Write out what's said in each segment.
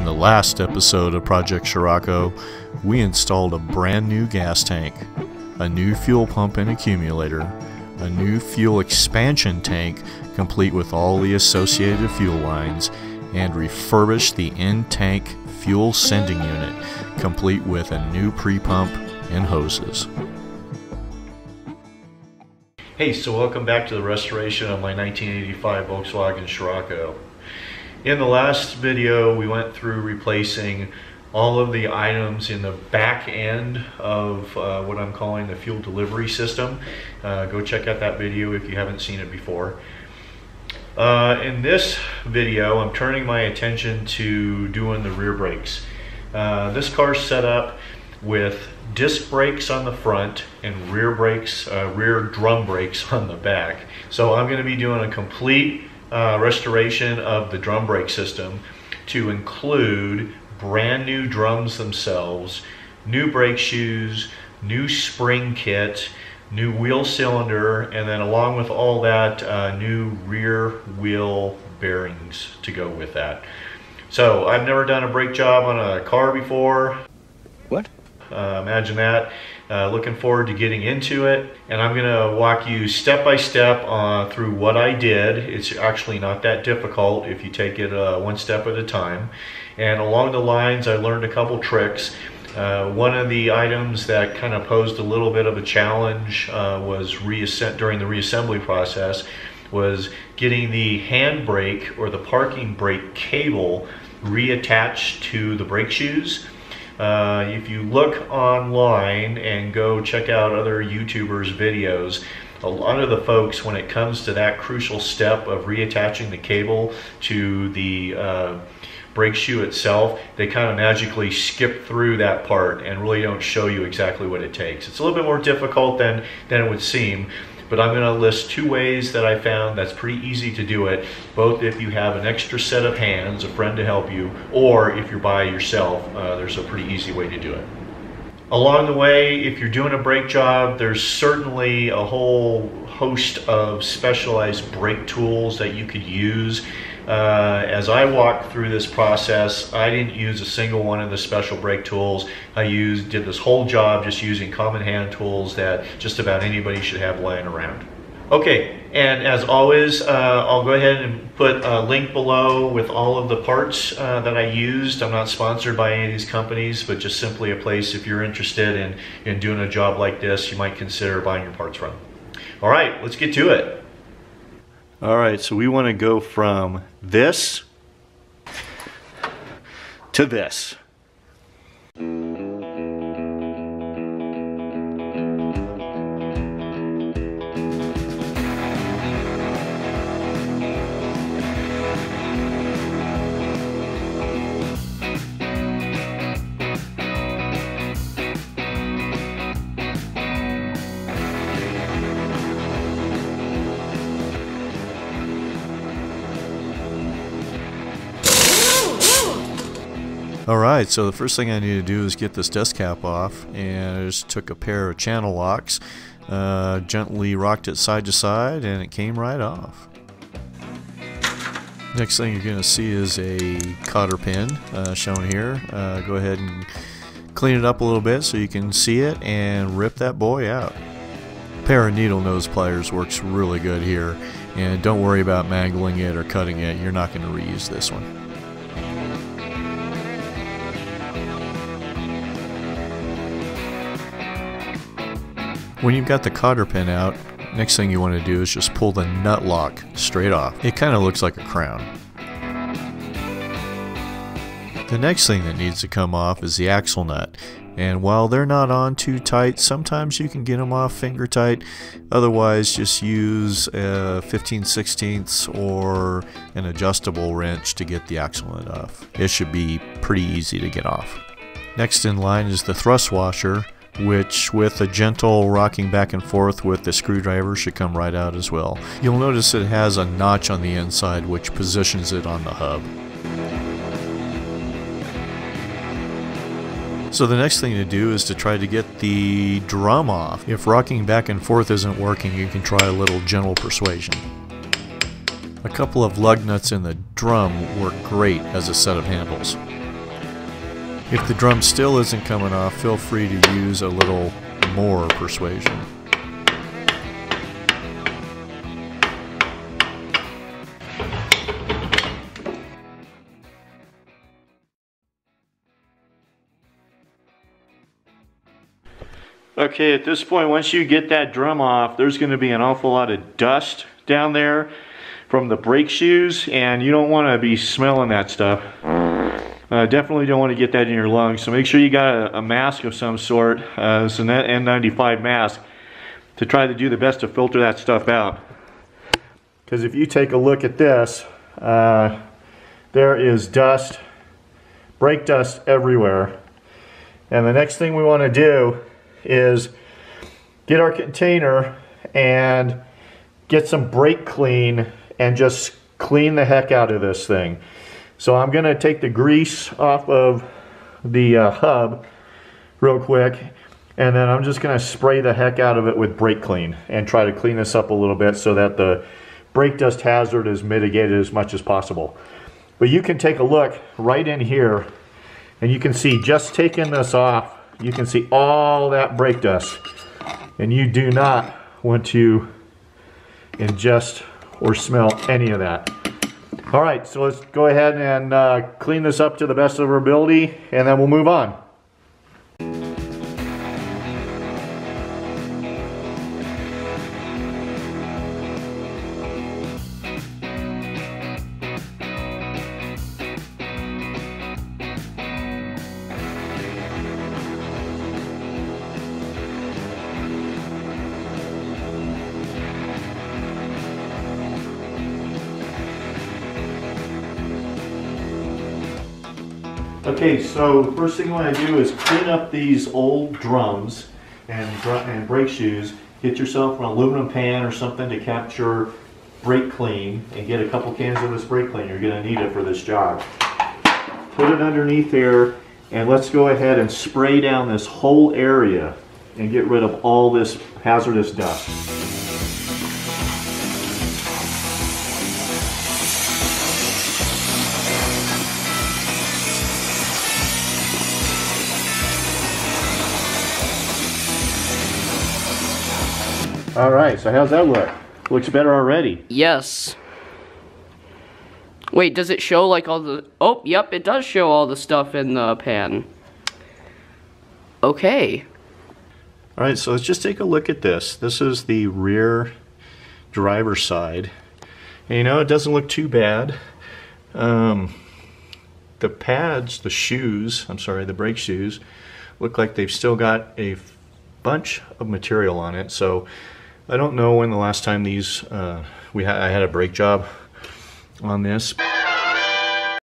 In the last episode of Project Scirocco, we installed a brand new gas tank, a new fuel pump and accumulator, a new fuel expansion tank complete with all the associated fuel lines, and refurbished the in-tank fuel sending unit complete with a new pre-pump and hoses. Hey, so welcome back to the restoration of my 1985 Volkswagen Scirocco. In the last video, we went through replacing all of the items in the back end of what I'm calling the fuel delivery system. Go check out that video if you haven't seen it before. In this video, I'm turning my attention to doing the rear brakes. This car's set up with disc brakes on the front and rear brakes, rear drum brakes on the back. So I'm going to be doing a complete restoration of the drum brake system to include brand new drums themselves, new brake shoes, new spring kit, new wheel cylinder, and then along with all that, new rear wheel bearings to go with that. So I've never done a brake job on a car before. What? Imagine that. Looking forward to getting into it, and I'm going to walk you step by step through what I did. It's actually not that difficult if you take it one step at a time. And along the lines, I learned a couple tricks. One of the items that kind of posed a little bit of a challenge was during the reassembly process was getting the handbrake or the parking brake cable reattached to the brake shoes. If you look online and go check out other YouTubers' videos, a lot of the folks, when it comes to that crucial step of reattaching the cable to the brake shoe itself, they kind of magically skip through that part and really don't show you exactly what it takes. It's a little bit more difficult than it would seem, but I'm going to list two ways that I found that's pretty easy to do it, both if you have an extra set of hands, a friend to help you, or if you're by yourself, there's a pretty easy way to do it. Along the way, if you're doing a brake job, there's certainly a whole host of specialized brake tools that you could use. As I walked through this process, I didn't use a single one of the special brake tools. I did this whole job just using common hand tools that just about anybody should have lying around. Okay, and as always, I'll go ahead and put a link below with all of the parts that I used. I'm not sponsored by any of these companies, but just simply a place if you're interested in doing a job like this, you might consider buying your parts from. All right, let's get to it. All right, so we want to go from this to this. Alright, so the first thing I need to do is get this dust cap off, and I just took a pair of channel locks, gently rocked it side to side, and it came right off. Next thing you're going to see is a cotter pin shown here. Go ahead and clean it up a little bit so you can see it and rip that boy out. A pair of needle nose pliers works really good here, and don't worry about mangling it or cutting it. You're not going to reuse this one. When you've got the cotter pin out, next thing you want to do is just pull the nut lock straight off. It kind of looks like a crown. The next thing that needs to come off is the axle nut. And while they're not on too tight, sometimes you can get them off finger tight. Otherwise, just use a 15/16 or an adjustable wrench to get the axle nut off. It should be pretty easy to get off. Next in line is the thrust washer, which with a gentle rocking back and forth with the screwdriver should come right out as well. You'll notice it has a notch on the inside which positions it on the hub. So the next thing to do is to try to get the drum off. If rocking back and forth isn't working, you can try a little gentle persuasion. A couple of lug nuts in the drum work great as a set of handles. If the drum still isn't coming off, feel free to use a little more persuasion. Okay, at this point, once you get that drum off, there's going to be an awful lot of dust down there from the brake shoes, and you don't want to be smelling that stuff. Definitely don't want to get that in your lungs, so make sure you got a mask of some sort. It's an N95 mask to try to do the best to filter that stuff out. Because if you take a look at this, there is dust, brake dust everywhere. And the next thing we want to do is get our container and get some brake clean and just clean the heck out of this thing. So I'm going to take the grease off of the hub real quick, and then I'm just going to spray the heck out of it with brake clean and try to clean this up a little bit so that the brake dust hazard is mitigated as much as possible. But you can take a look right in here and you can see, just taking this off, you can see all that brake dust, and you do not want to ingest or smell any of that. All right, so let's go ahead and clean this up to the best of our ability, and then we'll move on. Okay, so the first thing I want to do is clean up these old drums and brake shoes. Get yourself an aluminum pan or something to capture brake clean, and get a couple cans of this brake clean. You're going to need it for this job. Put it underneath here, and let's go ahead and spray down this whole area and get rid of all this hazardous dust. All right, so how's that look? Looks better already. Yes. Wait, does it show like all the... Oh, yep, it does show all the stuff in the pan. Okay. All right, so let's just take a look at this. This is the rear driver's side. And you know, it doesn't look too bad. The pads, the shoes, I'm sorry, the brake shoes, look like they've still got a bunch of material on it. So I don't know when the last time these, I had a brake job on this.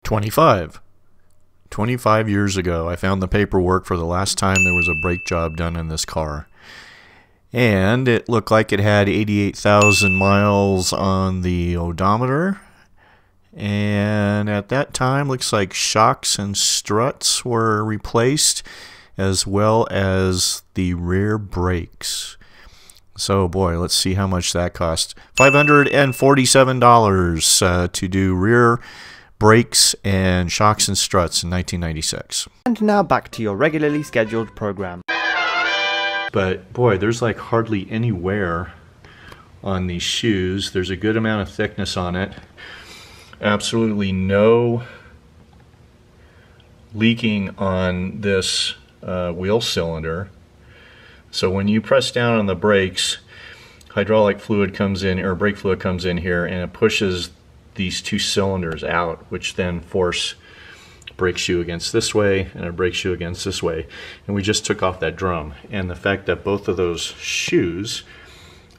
25 years ago, I found the paperwork for the last time there was a brake job done in this car. And it looked like it had 88,000 miles on the odometer. And at that time, looks like shocks and struts were replaced, as well as the rear brakes. So boy, let's see how much that cost. $547 to do rear brakes and shocks and struts in 1996. And now back to your regularly scheduled program. But boy, there's like hardly any wear on these shoes. There's a good amount of thickness on it. Absolutely no leaking on this wheel cylinder. So when you press down on the brakes, hydraulic fluid comes in, or brake fluid comes in here, and it pushes these two cylinders out, which then force brake shoe against this way and a brake shoe against this way. And we just took off that drum. And the fact that both of those shoes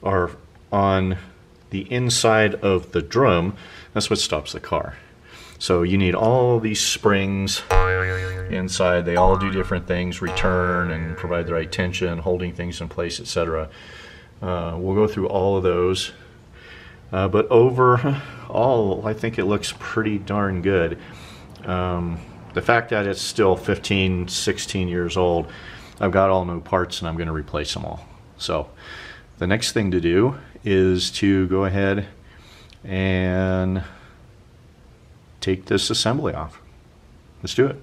are on the inside of the drum, that's what stops the car. So you need all these springs inside. They all do different things, return and provide the right tension, holding things in place, etc. We'll go through all of those. But overall, I think it looks pretty darn good. The fact that it's still 15, 16 years old, I've got all new parts and I'm going to replace them all. So the next thing to do is to go ahead and take this assembly off. Let's do it.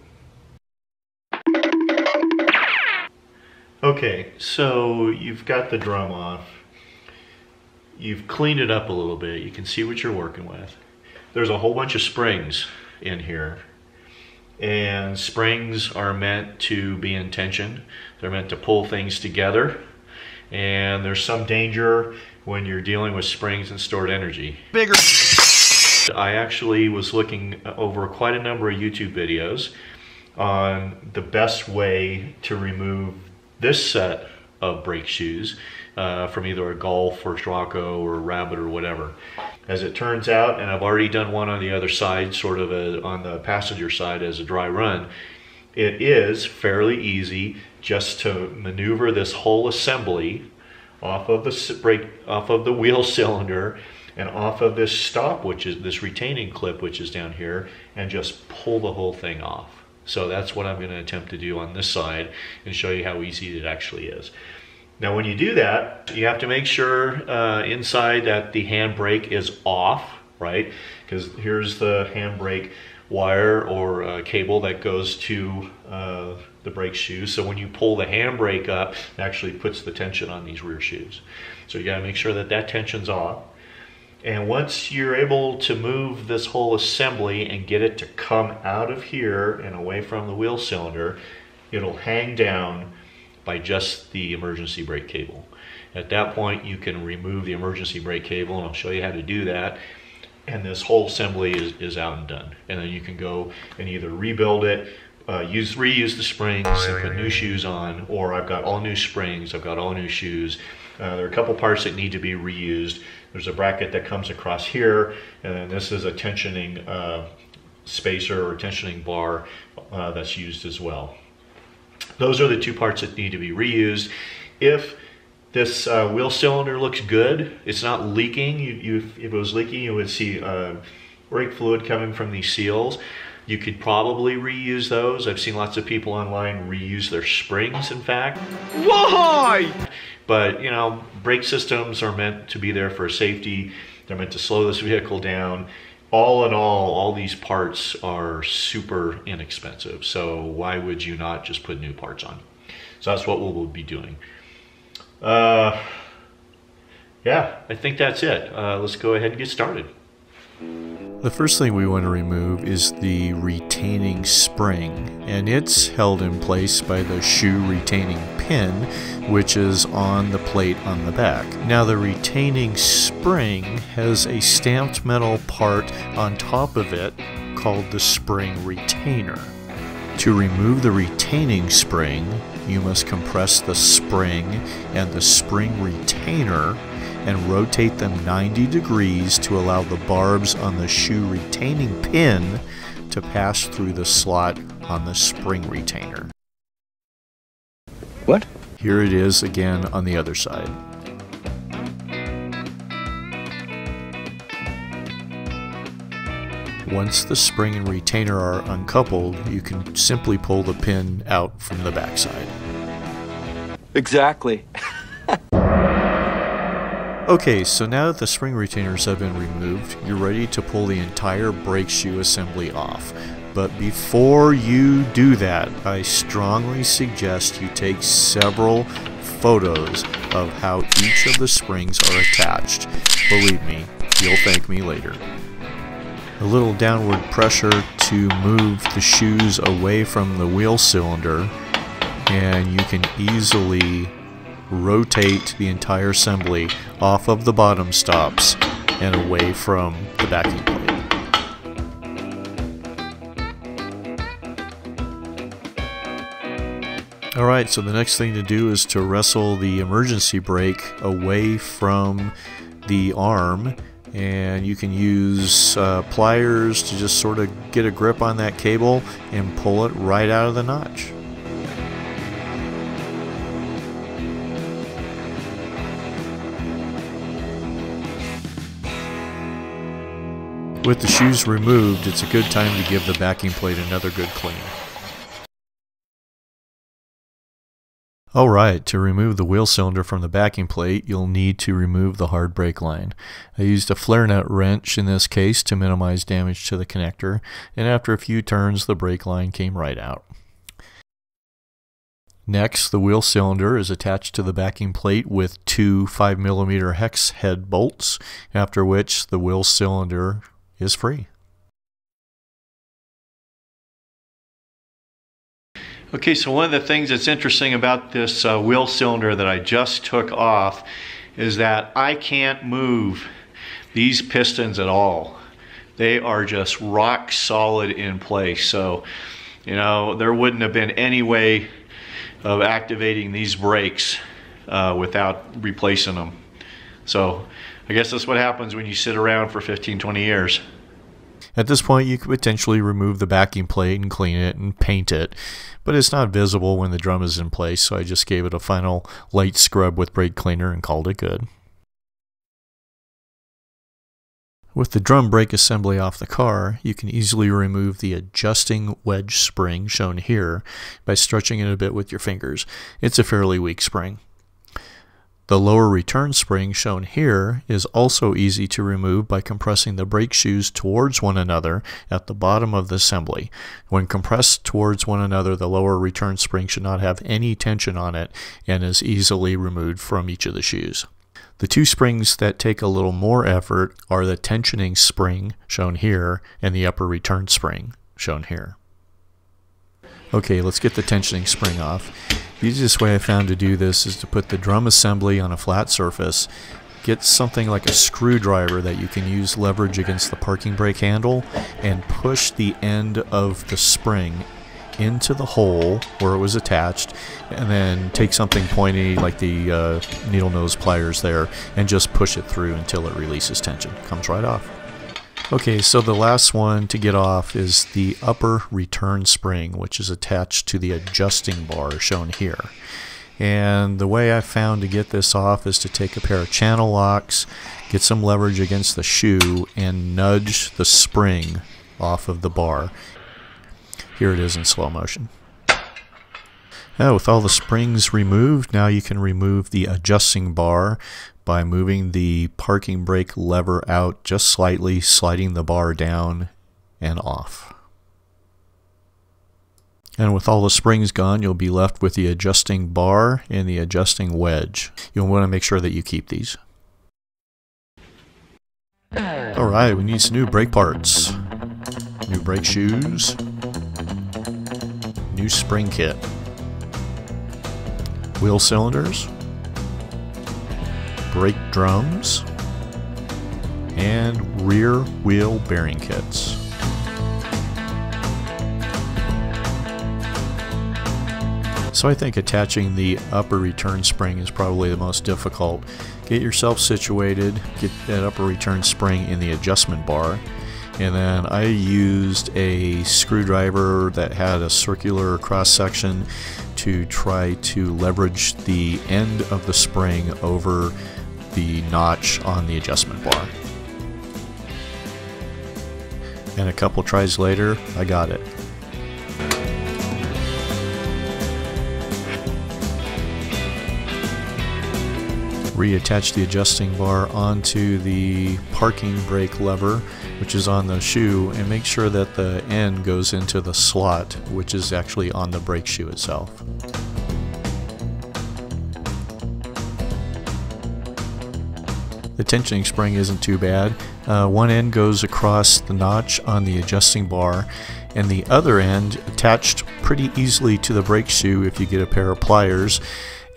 Okay, so you've got the drum off. You've cleaned it up a little bit. You can see what you're working with. There's a whole bunch of springs in here. And springs are meant to be in tension. They're meant to pull things together. And there's some danger when you're dealing with springs and stored energy. Bigger. I actually was looking over quite a number of YouTube videos on the best way to remove this set of brake shoes from either a Golf or Scirocco or Rabbit or whatever. As it turns out, and I've already done one on the other side, sort of on the passenger side as a dry run, it is fairly easy just to maneuver this whole assembly off of the wheel cylinder and off of this stop, which is this retaining clip, which is down here, and just pull the whole thing off. So that's what I'm going to attempt to do on this side and show you how easy it actually is. Now when you do that, you have to make sure inside that the handbrake is off, right? Because here's the handbrake wire or cable that goes to the brake shoes. So when you pull the handbrake up, it actually puts the tension on these rear shoes. So you gotta make sure that that tension's off. And once you're able to move this whole assembly and get it to come out of here and away from the wheel cylinder, it'll hang down by just the emergency brake cable. At that point, you can remove the emergency brake cable, and I'll show you how to do that. And this whole assembly is out and done. And then you can go and either rebuild it, reuse the springs and put new shoes on, or I've got all new springs, I've got all new shoes. There are a couple parts that need to be reused. There's a bracket that comes across here, and then this is a tensioning spacer or tensioning bar that's used as well. Those are the two parts that need to be reused. If this wheel cylinder looks good, it's not leaking. If it was leaking, you would see brake fluid coming from these seals. You could probably reuse those. I've seen lots of people online reuse their springs, in fact. Why? But, you know, brake systems are meant to be there for safety. They're meant to slow this vehicle down. All in all these parts are super inexpensive. So why would you not just put new parts on? So that's what we'll be doing. Yeah, I think that's it. Let's go ahead and get started. The first thing we want to remove is the retaining spring, and it's held in place by the shoe retaining pin, which is on the plate on the back. Now the retaining spring has a stamped metal part on top of it called the spring retainer. To remove the retaining spring, you must compress the spring and the spring retainer and rotate them 90 degrees to allow the barbs on the shoe retaining pin to pass through the slot on the spring retainer. What? Here it is again on the other side. Once the spring and retainer are uncoupled, you can simply pull the pin out from the backside. Exactly. Okay, so now that the spring retainers have been removed, you're ready to pull the entire brake shoe assembly off. But before you do that, I strongly suggest you take several photos of how each of the springs are attached. Believe me, you'll thank me later. A little downward pressure to move the shoes away from the wheel cylinder, and you can easily rotate the entire assembly off of the bottom stops and away from the backing plate. Alright, so the next thing to do is to wrestle the emergency brake away from the arm, and you can use pliers to just sort of get a grip on that cable and pull it right out of the notch. With the shoes removed, it's a good time to give the backing plate another good clean. Alright, to remove the wheel cylinder from the backing plate, you'll need to remove the hard brake line. I used a flare nut wrench in this case to minimize damage to the connector, and after a few turns the brake line came right out. Next, the wheel cylinder is attached to the backing plate with two 5mm hex head bolts, after which the wheel cylinder is free. Okay, so one of the things that's interesting about this wheel cylinder that I just took off is that I can't move these pistons at all. They are just rock solid in place. So, you know, there wouldn't have been any way of activating these brakes without replacing them. So I guess that's what happens when you sit around for 15-20 years. At this point, you could potentially remove the backing plate and clean it and paint it, but it's not visible when the drum is in place, so I just gave it a final light scrub with brake cleaner and called it good. With the drum brake assembly off the car, you can easily remove the adjusting wedge spring shown here by stretching it a bit with your fingers. It's a fairly weak spring. The lower return spring shown here is also easy to remove by compressing the brake shoes towards one another at the bottom of the assembly. When compressed towards one another, the lower return spring should not have any tension on it and is easily removed from each of the shoes. The two springs that take a little more effort are the tensioning spring, shown here, and the upper return spring, shown here. Okay, let's get the tensioning spring off. The easiest way I found to do this is to put the drum assembly on a flat surface, get something like a screwdriver that you can use leverage against the parking brake handle, and push the end of the spring into the hole where it was attached, and then take something pointy like the needle nose pliers there and just push it through until it releases tension. Comes right off. Okay, so the last one to get off is the upper return spring, which is attached to the adjusting bar shown here. And the way I found to get this off is to take a pair of channel locks, get some leverage against the shoe, and nudge the spring off of the bar. Here it is in slow motion. Now, with all the springs removed, now you can remove the adjusting bar by moving the parking brake lever out just slightly, sliding the bar down and off. And with all the springs gone, you'll be left with the adjusting bar and the adjusting wedge. You'll want to make sure that you keep these. Alright, we need some new brake parts. New brake shoes. New spring kit. Wheel cylinders. Brake drums. And rear wheel bearing kits. So I think attaching the upper return spring is probably the most difficult. Get yourself situated, get that upper return spring in the adjustment bar, and then I used a screwdriver that had a circular cross section to try to leverage the end of the spring over the notch on the adjustment bar. And a couple tries later, I got it. Reattach the adjusting bar onto the parking brake lever, which is on the shoe, and make sure that the end goes into the slot, which is actually on the brake shoe itself. The tensioning spring isn't too bad. One end goes across the notch on the adjusting bar, and the other end attached pretty easily to the brake shoe if you get a pair of pliers,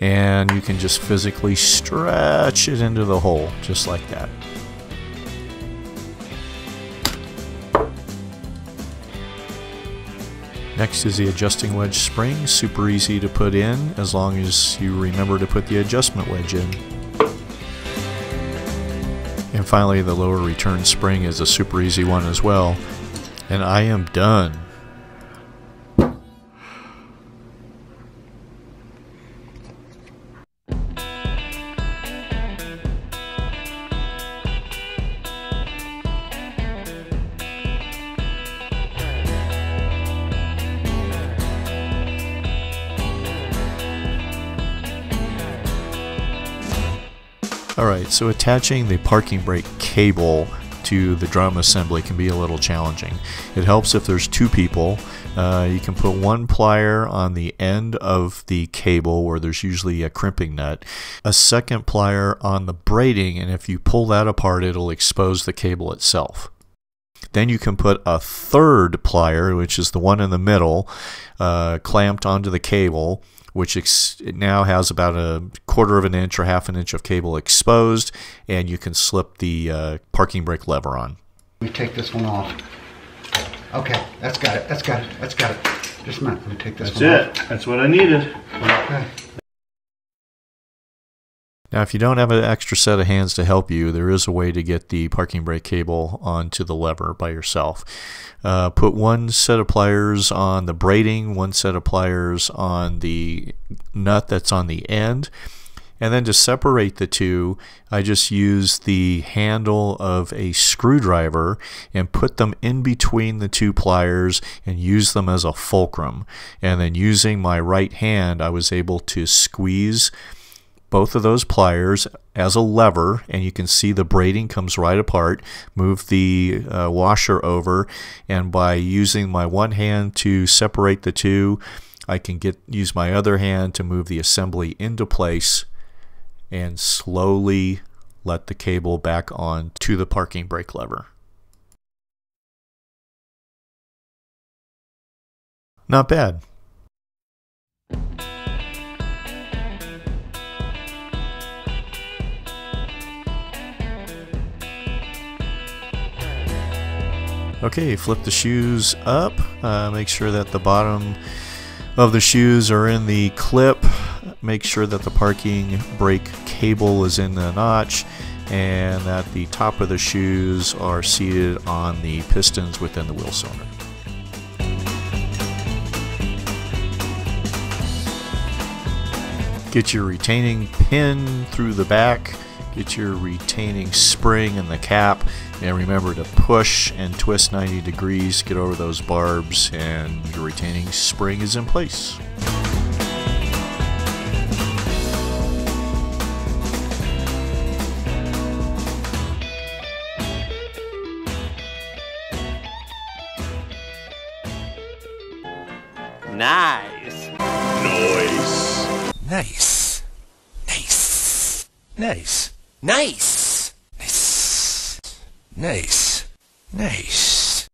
and you can just physically stretch it into the hole, just like that. Next is the adjusting wedge spring, super easy to put in as long as you remember to put the adjustment wedge in. And finally, the lower return spring is a super easy one as well. And I am done. Alright, so attaching the parking brake cable to the drum assembly can be a little challenging. It helps if there's two people, You can put one plier on the end of the cable where there's usually a crimping nut, a second plier on the braiding, and if you pull that apart, it'll expose the cable itself. Then you can put a third plier, which is the one in the middle, clamped onto the cable, which it now has about a 1/4 of an inch or 1/2 inch of cable exposed, and you can slip the parking brake lever on. Let me take this one off. Okay, that's got it, that's got it, that's got it. Just a minute, let me take this one off. That's it. That's what I needed. Okay. Now, if you don't have an extra set of hands to help you, there is a way to get the parking brake cable onto the lever by yourself. Put one set of pliers on the braiding, one set of pliers on the nut that's on the end, and then to separate the two, I just use the handle of a screwdriver and put them in between the two pliers and use them as a fulcrum. And then using my right hand, I was able to squeeze both of those pliers as a lever, and you can see the braiding comes right apart. Move the washer over, and by using my one hand to separate the two, I can use my other hand to move the assembly into place and slowly let the cable back on to the parking brake lever. Not bad. Okay, flip the shoes up. Make sure that the bottom of the shoes are in the clip. Make sure that the parking brake cable is in the notch and that the top of the shoes are seated on the pistons within the wheel cylinder. Get your retaining pin through the back. Get your retaining spring in the cap, and remember to push and twist 90 degrees, get over those barbs, and your retaining spring is in place. Nice. Nice. Nice. Nice. Nice. Nice. Nice. Nice.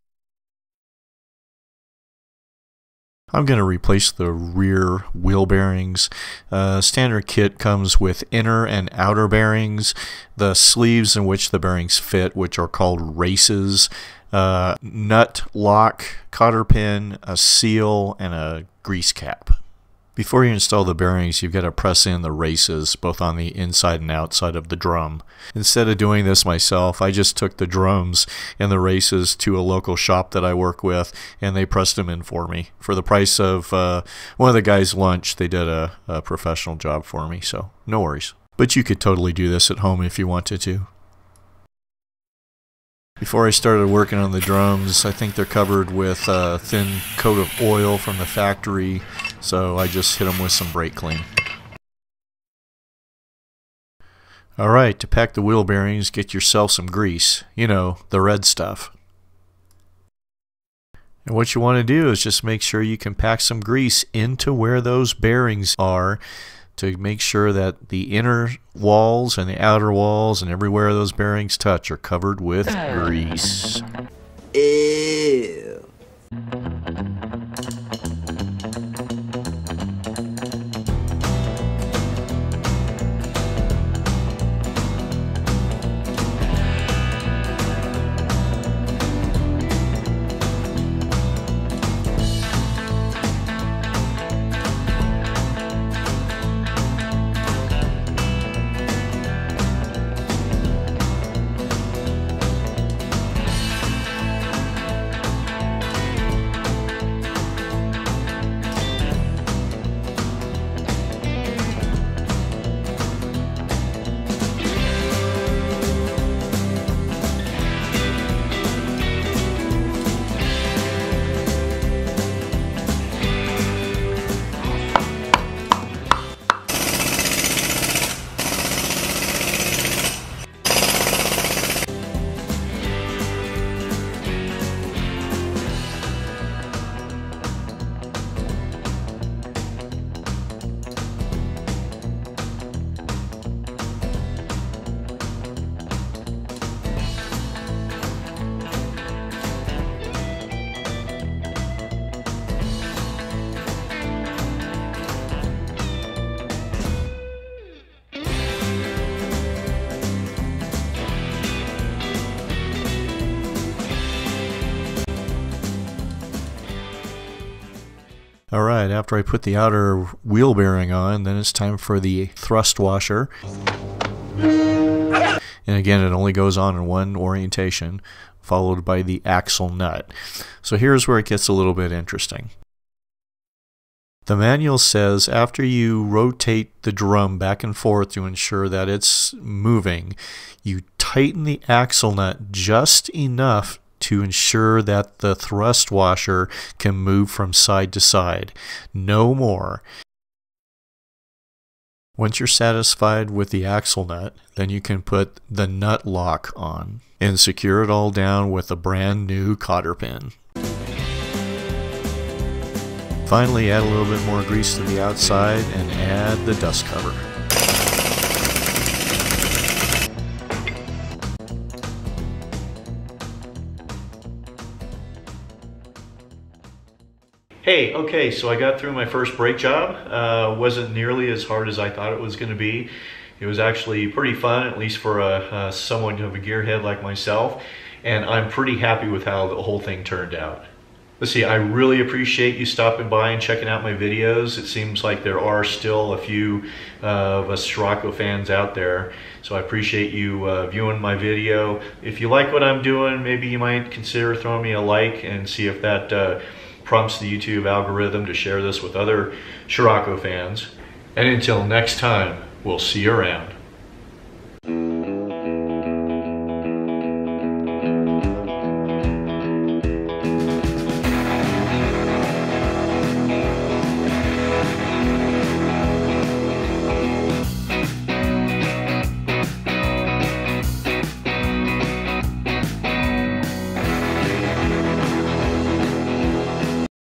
I'm going to replace the rear wheel bearings. Standard kit comes with inner and outer bearings, the sleeves in which the bearings fit, which are called races, nut lock, cotter pin, a seal, and a grease cap. Before you install the bearings, you've got to press in the races both on the inside and outside of the drum. Instead of doing this myself, I just took the drums and the races to a local shop that I work with, and they pressed them in for me. For the price of one of the guys' lunch, they did a professional job for me, so no worries. But you could totally do this at home if you wanted to. Before I started working on the drums, I think they're covered with a thin coat of oil from the factory, so I just hit them with some brake clean. Alright, to pack the wheel bearings, get yourself some grease. You know, the red stuff. And what you want to do is just make sure you can pack some grease into where those bearings are, to make sure that the inner walls and the outer walls and everywhere those bearings touch are covered with grease. Ew. Alright, after I put the outer wheel bearing on, then it's time for the thrust washer. And again, it only goes on in one orientation, followed by the axle nut. So here's where it gets a little bit interesting. The manual says after you rotate the drum back and forth to ensure that it's moving, you tighten the axle nut just enough to ensure that the thrust washer can move from side to side. No more. Once you're satisfied with the axle nut, then you can put the nut lock on and secure it all down with a brand new cotter pin. Finally, add a little bit more grease to the outside and add the dust cover. Hey, okay, so I got through my first brake job. Wasn't nearly as hard as I thought it was going to be. It was actually pretty fun, at least for someone of a gearhead like myself, and I'm pretty happy with how the whole thing turned out. Let's see, I really appreciate you stopping by and checking out my videos. It seems like there are still a few of us Scirocco fans out there, so I appreciate you viewing my video. If you like what I'm doing, maybe you might consider throwing me a like and see if that prompts the YouTube algorithm to share this with other Scirocco fans. And until next time, we'll see you around.